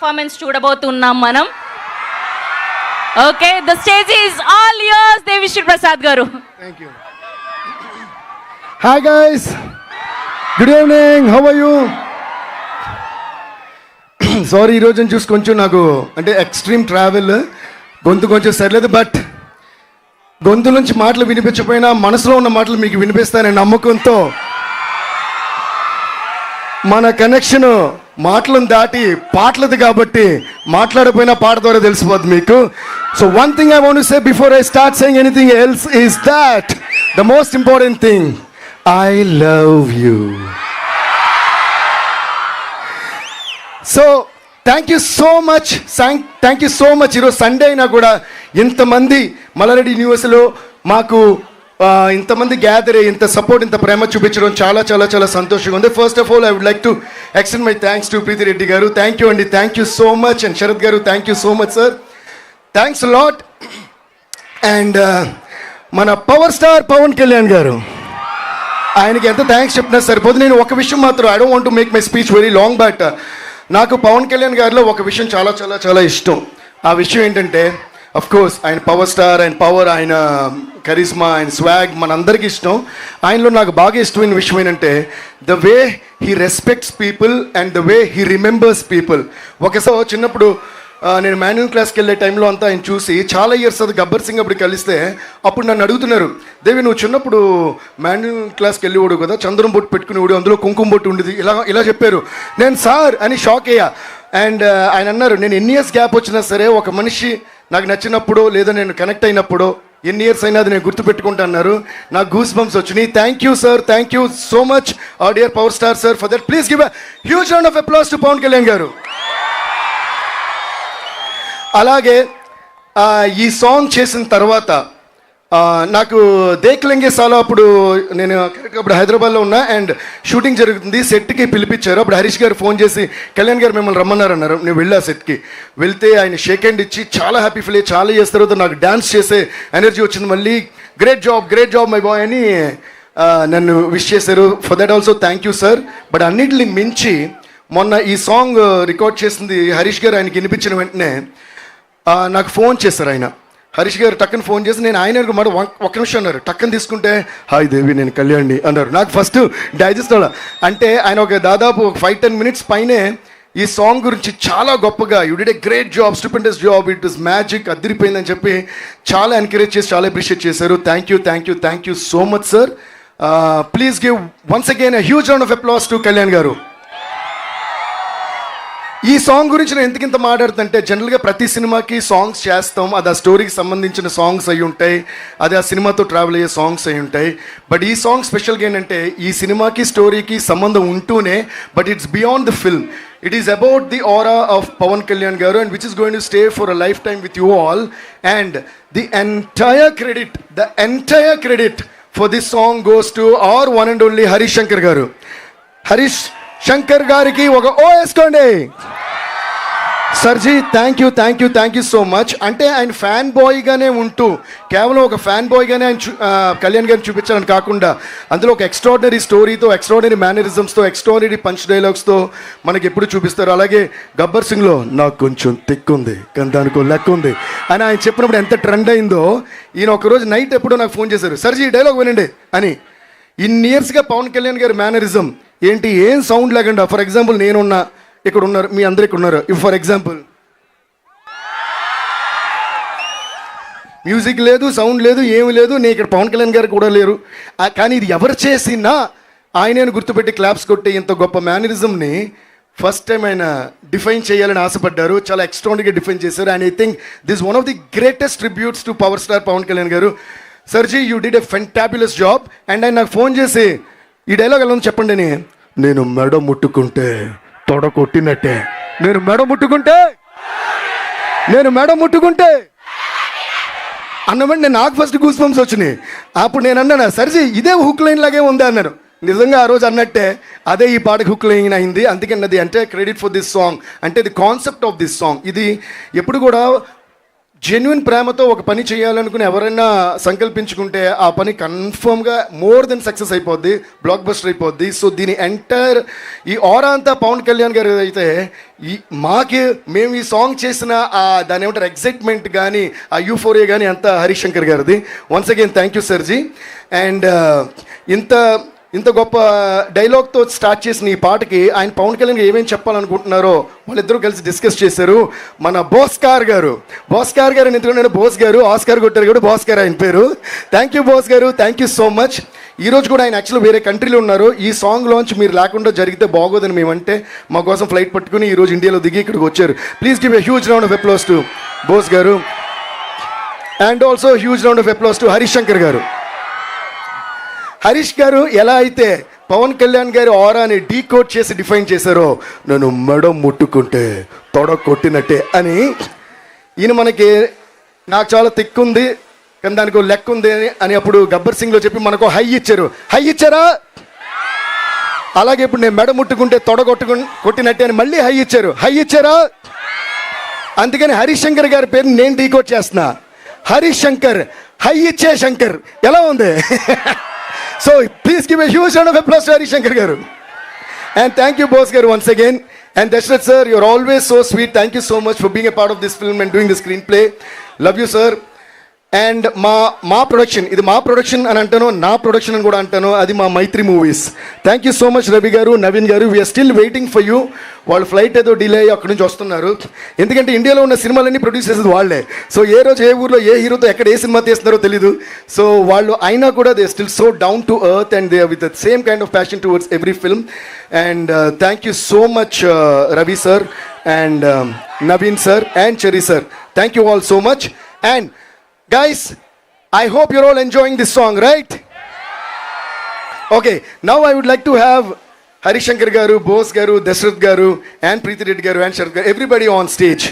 Performance చూడబోతున్నాం మనం. Okay, the stage is all yours Devi Sri Prasad గారు. Thank you. Hi guys, good evening, how are you? Sorry ఈరోజు చూసి కొంచెం నాకు అంటే ఎక్స్ట్రీమ్ ట్రావెల్ గొంతు కొంచెం సరిలేదు, బట్ గొంతు నుంచి మాటలు వినిపించకపోయినా మనసులో ఉన్న మాటలు మీకు వినిపిస్తానని నమ్మకంతో మన కనెక్షన్ మాటలను దాటి పాటలది కాబట్టి మాట్లాడకపోయినా పాట ద్వారా తెలిసిపోద్ది మీకు. So one thing I want to say before I start saying anything else is that the most important thing, I love you. So thank you so much. ఈరోజు సండే అయినా కూడా ఇంతమంది మల్లారెడ్డి యూనివర్సిటీలో మాకు ఇంతమంది గ్యాదర్ అయ్యి ఇంత సపోర్ట్ ఇంత ప్రేమ చూపించడం చాలా చాలా చాలా సంతోషంగా ఉంది. First of all I would like to extend my thanks to Preethi Reddy garu. Thank you అండి, thank you so much. And Sarath garu thank you so much sir, thanks lot. And మన పవర్ స్టార్ పవన్ కళ్యాణ్ గారు, ఆయనకి ఎంత థ్యాంక్స్ చెప్పినా సరిపోదు. నేను ఒక విషయం మాత్రం, I don't want to make my speech very long, but నాకు పవన్ కళ్యాణ్ గారిలో ఒక విషయం చాలా చాలా చాలా ఇష్టం. ఆ విషయం ఏంటంటే, అఫ్ కోర్స్ ఆయన పవర్ స్టార్, ఆయన పవర్, ఆయన కరిస్మా, ఆయన స్వాగ్ మనందరికీ ఇష్టం. ఆయనలో నాకు బాగా ఇష్టమైన విషయం ఏంటంటే the way he respects people and the way he remembers people. ఒకసారి చిన్నప్పుడు నేను మాన్యువల్ క్లాస్కి వెళ్ళే టైంలో అంతా ఆయన చూసి చాలా ఇయర్స్ అది గబ్బర్ సింగ్ అప్పుడు కలిస్తే అప్పుడు నన్ను అడుగుతున్నారు, దేవి నువ్వు చిన్నప్పుడు మాన్యువల్ క్లాస్కి వెళ్ళేవాడు కదా, చంద్రం బొట్టు పెట్టుకునేవాడు, అందులో కుంకుమ బొట్టు ఉండేది, ఇలా చెప్పారు. నేను సార్ అని షాక్ అయ్యా. అండ్ ఆయన అన్నారు, నేను ఎన్ని ఇయర్స్ గ్యాప్ వచ్చినా సరే ఒక మనిషి నాకు నచ్చినప్పుడు లేదా నేను కనెక్ట్ అయినప్పుడు ఎన్ని ఇయర్స్ అయినా అది నేను గుర్తుపెట్టుకుంటా అన్నారు. నాకు గూస్ బంప్స్ వచ్చినాయి. Thank you sir, thank you so much our dear power star sir for that. Please give a huge round of applause to Pawan Kalyan garu. అలాగే ఈ సాంగ్ చేసిన తర్వాత నాకు దేక్లెంగే సాలో అప్పుడు నేను అప్పుడు హైదరాబాద్లో ఉన్నా అండ్ షూటింగ్ జరుగుతుంది, సెట్కి పిలిపించారు. అప్పుడు హరీష్ గారు ఫోన్ చేసి కళ్యాణ్ గారు మిమ్మల్ని రమ్మన్నారు అన్నారు. నేను వెళ్ళా సెట్కి, వెళ్తే ఆయన షేక్ హ్యాండ్ ఇచ్చి చాలా హ్యాపీ ఫీల్ అయ్యి చాలా చేసిన తర్వాత నాకు డ్యాన్స్ చేసే ఎనర్జీ వచ్చింది. మళ్ళీ గ్రేట్ జాబ్ మై బాయ్ అని నన్ను విష్ చేశారు. For that also thank you sir. But అన్నింటిని మించి మొన్న ఈ సాంగ్ రికార్డ్ చేసింది హరీష్ గారు. ఆయనకి వినిపించిన వెంటనే నాకు ఫోన్ చేశారు ఆయన. హరీష్ గారు టక్కని ఫోన్ చేసి నేను ఆయన మాట ఒక్క నిమిషం అన్నారు. టక్కని తీసుకుంటే హాయ్ దేవి నేను కళ్యాణ్ని అన్నారు. నాకు ఫస్ట్ డైజెస్ట్ అవ్వాలి. అంటే ఆయన ఒక దాదాపు 5-10 minutes పైనే ఈ సాంగ్ గురించి చాలా గొప్పగా you did a great job, stupendous job, it is magic, అదిరిపోయిందని చెప్పి చాలా ఎంకరేజ్ చేసి చాలా అప్రిషియేట్ చేశారు. Thank you so much sir. Please give once again a huge round of applause to Kalyan garu. ఈ సాంగ్ గురించి నేను ఎందుకు ఇంత మాట్లాడుతుంటే, జనరల్గా ప్రతి సినిమాకి సాంగ్స్ చేస్తాం, అది ఆ స్టోరీకి సంబంధించిన సాంగ్స్ అయి ఉంటాయి, అది ఆ సినిమాతో ట్రావెల్ అయ్యే సాంగ్స్ అయి ఉంటాయి. బట్ ఈ సాంగ్ స్పెషల్గా ఏంటంటే ఈ సినిమాకి స్టోరీకి సంబంధం ఉంటూనే but it's beyond the film. It is about the aura of Pawan Kalyan garu and which is going to stay for a lifetime with you all, and the entire credit for this song goes to our one and only Harish Shankar garu. Harish Shankar gariki oka O eskondi. సర్జీ thank you so much. అంటే ఆయన fan బాయ్గానే ఉంటూ కేవలం ఒక fan బాయ్గానే ఆయన కళ్యాణ్ గారిని చూపించాలని కాకుండా అందులో ఒక ఎక్స్ట్రాడినరీ స్టోరీతో, ఎక్స్ట్రాడినరీ మేనరిజమ్స్తో, ఎక్స్ట్రాడినరీ పంచ్ డైలాగ్స్తో మనకి ఎప్పుడు చూపిస్తారు. అలాగే గబ్బర్ సింగ్లో నాకు కొంచెం తిక్కుంది కానీ దానికో లెక్క ఉంది అని ఆయన చెప్పినప్పుడు ఎంత ట్రెండ్ అయిందో, ఈయన ఒకరోజు నైట్ ఎప్పుడో నాకు ఫోన్ చేశారు, సర్జీ డైలాగ్ వినండి అని. ఇన్ని ఇయర్స్గా పవన్ కళ్యాణ్ గారి మేనరిజం ఏంటి, ఏం సౌండ్ లేకుండా, ఫర్ ఎగ్జాంపుల్ నేనున్నా, ఇక్కడ ఉన్నారు, మీ అందరు ఇక్కడ ఉన్నారు, ఫర్ ఎగ్జాంపుల్ మ్యూజిక్ లేదు, సౌండ్ లేదు, ఏమి లేదు, నేను ఇక్కడ పవన్ కళ్యాణ్ గారు కూడా లేరు. కానీ ఇది ఎవరు చేసినా ఆయనను గుర్తుపెట్టి క్లాప్స్ కొట్టి ఇంత గొప్ప మేనరిజంని ఫస్ట్ టైం ఆయన డిఫైన్ చేయాలని ఆశపడ్డారు. చాలా ఎక్స్ట్రాడినరీగా డిఫైన్ చేశారు. And I think this one of the greatest tributes to power star Pawan Kalyan garu. సర్జీ you did a fantabulous job. And ఆయన నాకు ఫోన్ చేసి ఈ డైలాగ్ ఎలా చెప్పండి అని, నేను మెడ ముట్టుకుంటే తొడ కొట్టినట్టే, నేను మెడ ముట్టుకుంటే అన్నమంటే నాకు ఫస్ట్ గూస్ బంప్స్ వచ్చినాయి. అప్పుడు నేను అన్నాను, సర్జీ ఇదే హుక్ లైన్ లాగే ఉంది అన్నారు. నిజంగా ఆ రోజు అన్నట్టే అదే ఈ పాటకి హుక్ లైన్ అయింది. అందుకన్నది అంటే క్రెడిట్ ఫర్ దిస్ సాంగ్, అంటే the concept of this song. ఇది ఎప్పుడు కూడా జెన్యున్ ప్రేమతో ఒక పని చేయాలనుకుని ఎవరైనా సంకల్పించుకుంటే ఆ పని కన్ఫర్మ్గా మోర్ దెన్ సక్సెస్ అయిపోద్ది, బ్లాక్ బస్టర్ అయిపోద్ది. సో దీని ఎంటైర్ ఈ ఆరా అంతా పవన్ కళ్యాణ్ గారు అయితే మేము ఈ సాంగ్ చేసిన దాని ఏమంటారు ఎగ్జైట్మెంట్ కానీ ఆ యూఫోరియా కానీ అంతా హరీష్ శంకర్ గారిది. వన్స్ అగైన్ థ్యాంక్ యూ సర్జీ. అండ్ ఇంత గొప్ప డైలాగ్తో స్టార్ట్ చేసిన ఈ పాటకి ఆయన పవన్ కళ్యాణ్ ఏమేమి చెప్పాలనుకుంటున్నారో వాళ్ళిద్దరూ కలిసి డిస్కస్ చేశారు. మన బోస్కార్ గారు ఎందుకంటే నేను బోస్ గారు ఆస్కార్ కొట్టారు కూడా బోస్కార్ ఆయన పేరు. థ్యాంక్ యూ బోస్ గారు, థ్యాంక్ యూ సో మచ్. ఈరోజు కూడా ఆయన యాక్చువల్లీ వేరే కంట్రీలో ఉన్నారు. ఈ సాంగ్ లాంచ్ మీరు లేకుండా జరిగితే బాగోదని మేమంటే మా కోసం ఫ్లైట్ పట్టుకుని ఈరోజు ఇండియాలో దిగి ఇక్కడికి వచ్చారు. Please give a huge round of applause to Bose garu. And also huge round of applause to Harish Shankar garu. Harish గారు ఎలా అయితే పవన్ కళ్యాణ్ గారి ఆరాని డీకోడ్ చేసి డిఫైన్ చేశారో, నన్ను మెడ ముట్టుకుంటే తొడ కొట్టినట్టే అని, ఈయన నాకు చాలా తిక్కుంది కానీ దానికి లెక్క ఉంది అని అప్పుడు గబ్బర్ సింగ్లో చెప్పి మనకు హై ఇచ్చారా? అలాగే ఇప్పుడు నేను మెడ ముట్టుకుంటే తొడ కొట్టినట్టే అని మళ్ళీ హై ఇచ్చారా? అందుకని హరీష్ శంకర్ గారి పేరుని నేను డీకోడ్ చేస్తున్నా. హరీష్ శంకర్, హై ఇచ్చే శంకర్. ఎలా ఉంది? So please give a huge round of applause to Harish Shankar garu. And thank you Bose garu once again. And Dashrath sir, you're always so sweet. Thank you so much for being a part of this film and doing the screenplay. Love you sir. And మా production, ఇది మా production అని అంటాను, నా production అని కూడా అంటాను, అది మా Mythri Movies. Thank you so much Ravi garu, Naveen garu. We are still waiting for you. వాళ్ళు ఫ్లైట్ ఏదో డిలే అయ్యి అక్కడి నుంచి వస్తున్నారు. ఎందుకంటే ఇండియాలో ఉన్న సినిమాలన్నీ ప్రొడ్యూస్ చేసేది వాళ్ళే. సో ఏ రోజు ఏ ఊర్లో ఏ హీరోతో ఎక్కడ ఏ సినిమా తీస్తున్నారో తెలీదు. సో వాళ్ళు అయినా కూడా they still so down to earth and they with the same kind of passion towards every film. And thank you so much Ravi sir and Naveen sir and cherry sir. Thank you all so much. And guys, I hope you're all enjoying this song, right? Okay, now I would like to have Harish Shankar garu, Bose garu, Dashrath garu and Preeti Reddy garu and Sharat garu, everybody on stage.